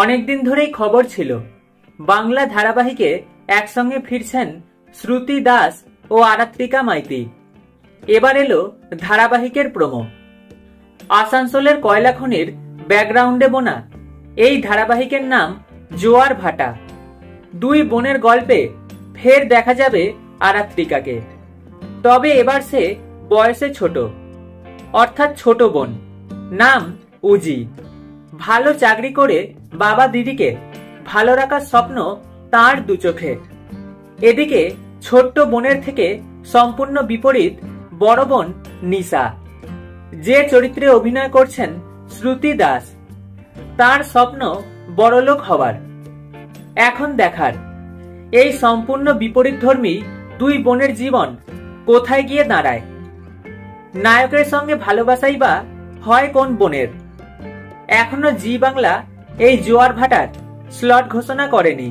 অনেকদিন ধরেই খবর ছিল বাংলা ধারাবাহিকে একসঙ্গে ফিরছেন শ্রুতি দাস ও আরাত্রিকা মাইতি। এবার এলো ধারাবাহিকের প্রোমো। আসানসোলের কয়লা খনির ব্যাকগ্রাউন্ডে বোনা এই ধারাবাহিকের নাম জোয়ার ভাটা। দুই বোনের গল্পে ফের দেখা যাবে আরাত্রিকাকে, তবে এবার সে বয়সে ছোট, অর্থাৎ ছোট বোন। নাম উজি। ভালো চাকরি করে বাবা দিদিকে ভালো রাখার স্বপ্ন তার দু চোখে। এদিকে ছোট্ট বোনের থেকে সম্পূর্ণ বিপরীত বড় বোন নিশা, যে চরিত্রে অভিনয় করছেন শ্রুতি দাস। তার স্বপ্ন বড়লোক হওয়ার। এখন দেখার এই সম্পূর্ণ বিপরীতধর্মী দুই বোনের জীবন কোথায় গিয়ে দাঁড়ায়। নায়কের সঙ্গে ভালোবাসাই বা হয় কোন বোনের। এখনো জি বাংলা এই জোয়ার ভাটার স্লট ঘোষণা করেনি।